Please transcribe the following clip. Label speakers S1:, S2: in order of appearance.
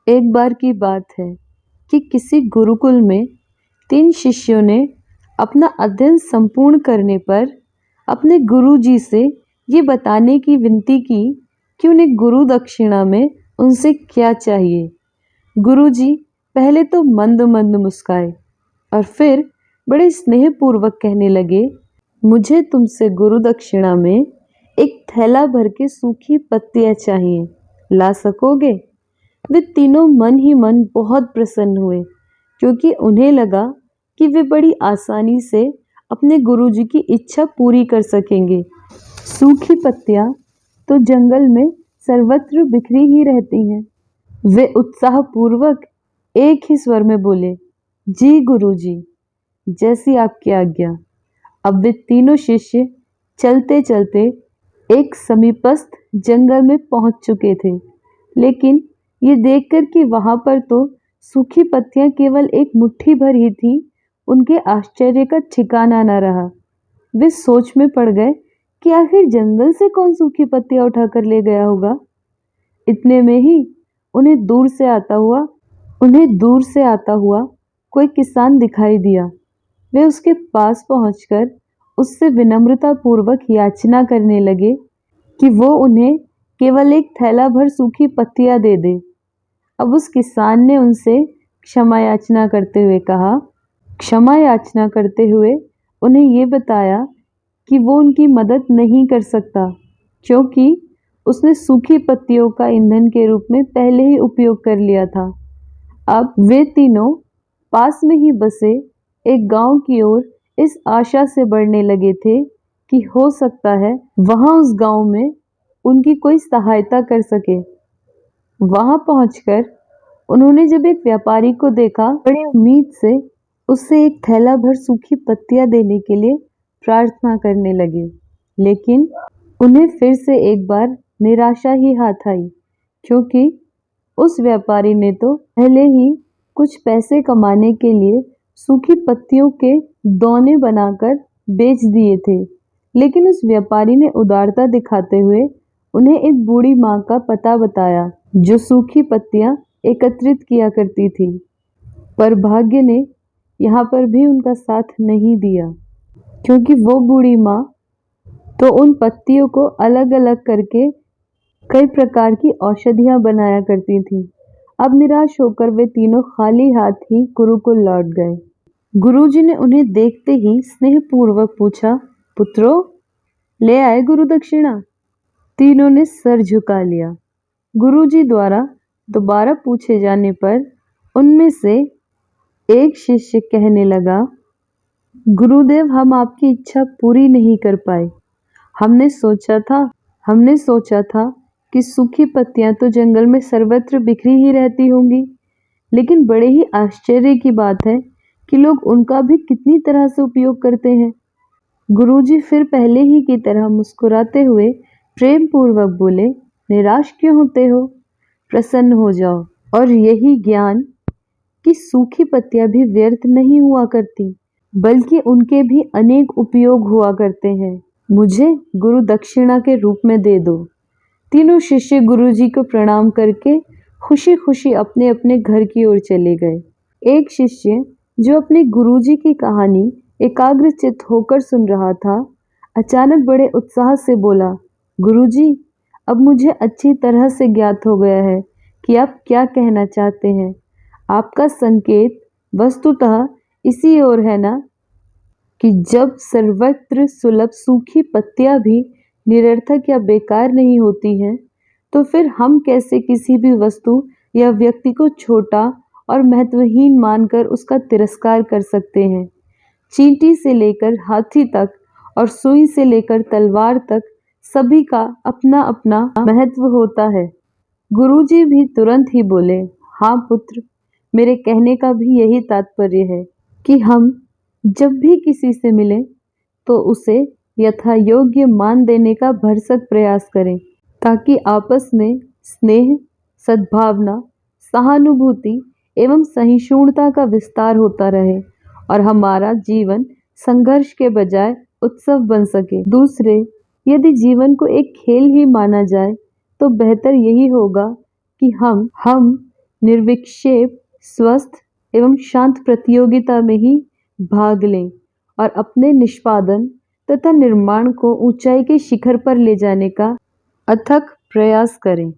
S1: एक बार की बात है कि किसी गुरुकुल में 3 शिष्यों ने अपना अध्ययन संपूर्ण करने पर अपने गुरुजी से ये बताने की विनती की कि उन्हें गुरु दक्षिणा में उनसे क्या चाहिए। गुरुजी पहले तो मंद मंद मुस्काए और फिर बड़े स्नेहपूर्वक कहने लगे, मुझे तुमसे गुरु दक्षिणा में एक थैला भर के सूखी पत्तियां चाहिए, ला सकोगे? वे तीनों मन ही मन बहुत प्रसन्न हुए क्योंकि उन्हें लगा कि वे बड़ी आसानी से अपने गुरुजी की इच्छा पूरी कर सकेंगे। सूखी पत्तियां तो जंगल में सर्वत्र बिखरी ही रहती हैं। वे उत्साहपूर्वक एक ही स्वर में बोले, जी गुरुजी, जैसी आपकी आज्ञा। अब वे तीनों शिष्य चलते चलते एक समीपस्थ जंगल में पहुंच चुके थे, लेकिन ये देखकर कि वहां पर तो सूखी पत्तियां केवल एक मुट्ठी भर ही थी, उनके आश्चर्य का ठिकाना न रहा। वे सोच में पड़ गए कि आखिर जंगल से कौन सूखी पत्तियां उठाकर ले गया होगा। इतने में ही उन्हें दूर से आता हुआ कोई किसान दिखाई दिया। वे उसके पास पहुंचकर उससे विनम्रता पूर्वक याचना करने लगे कि वो उन्हें केवल एक थैला भर सूखी पत्तियां दे दे। अब उस किसान ने उनसे क्षमा याचना करते हुए उन्हें ये बताया कि वो उनकी मदद नहीं कर सकता क्योंकि उसने सूखी पत्तियों का ईंधन के रूप में पहले ही उपयोग कर लिया था। अब वे तीनों पास में ही बसे एक गांव की ओर इस आशा से बढ़ने लगे थे कि हो सकता है वहां उस गांव में उनकी कोई सहायता कर सके। वहां पहुंचकर उन्होंने जब एक व्यापारी को देखा, बड़ी उम्मीद से उससे एक थैला भर सूखी पत्तियां देने के लिए प्रार्थना करने लगे, लेकिन उन्हें फिर से एक बार निराशा ही हाथ आई क्योंकि उस व्यापारी ने तो पहले ही कुछ पैसे कमाने के लिए सूखी पत्तियों के दौने बनाकर बेच दिए थे। लेकिन उस व्यापारी ने उदारता दिखाते हुए उन्हें एक बूढ़ी माँ का पता बताया जो सूखी पत्तियां एकत्रित किया करती थी। पर भाग्य ने यहाँ पर भी उनका साथ नहीं दिया क्योंकि वो बूढ़ी माँ तो उन पत्तियों को अलग अलग करके कई प्रकार की औषधियां बनाया करती थी। अब निराश होकर वे तीनों खाली हाथ ही गुरुकुल लौट गए। गुरुजी ने उन्हें देखते ही स्नेहपूर्वक पूछा, पुत्रों, ले आए गुरु दक्षिणा? तीनों ने सर झुका लिया। गुरुजी द्वारा दोबारा पूछे जाने पर उनमें से एक शिष्य कहने लगा, गुरुदेव, हम आपकी इच्छा पूरी नहीं कर पाए। हमने सोचा था कि सूखी पत्तियां तो जंगल में सर्वत्र बिखरी ही रहती होंगी, लेकिन बड़े ही आश्चर्य की बात है कि लोग उनका भी कितनी तरह से उपयोग करते हैं। गुरुजी फिर पहले ही की तरह मुस्कुराते हुए प्रेम पूर्वक बोले, निराश क्यों होते हो? प्रसन्न हो जाओ। और यही ज्ञान कि सूखी पत्तियां भी व्यर्थ नहीं हुआ करती, बल्कि उनके भी अनेक उपयोग हुआ करते हैं, मुझे गुरु दक्षिणा के रूप में दे दो। तीनों शिष्य गुरुजी को प्रणाम करके खुशी खुशी अपने अपने घर की ओर चले गए। एक शिष्य जो अपने गुरुजी की कहानी एकाग्रचित्त होकर सुन रहा था, अचानक बड़े उत्साह से बोला, गुरुजी, अब मुझे अच्छी तरह से ज्ञात हो गया है कि आप क्या कहना चाहते हैं। आपका संकेत वस्तुतः इसी ओर है ना कि जब सर्वत्र सुलभ सूखी पत्तियां भी निरर्थक या बेकार नहीं होती हैं, तो फिर हम कैसे किसी भी वस्तु या व्यक्ति को छोटा और महत्वहीन मानकर उसका तिरस्कार कर सकते हैं। चींटी से लेकर हाथी तक और सुई से लेकर तलवार तक सभी का अपना अपना महत्व होता है। गुरुजी भी तुरंत ही बोले, हाँ पुत्र, मेरे कहने का भी यही तात्पर्य है कि हम जब भी किसी से मिलें तो उसे यथा योग्य मान देने का भरसक प्रयास करें, ताकि आपस में स्नेह, सद्भावना, सहानुभूति एवं सहिष्णुता का विस्तार होता रहे और हमारा जीवन संघर्ष के बजाय उत्सव बन सके। दूसरे, यदि जीवन को एक खेल ही माना जाए तो बेहतर यही होगा कि हम निर्विक्षेप, स्वस्थ एवं शांत प्रतियोगिता में ही भाग लें और अपने निष्पादन तथा निर्माण को ऊंचाई के शिखर पर ले जाने का अथक प्रयास करें।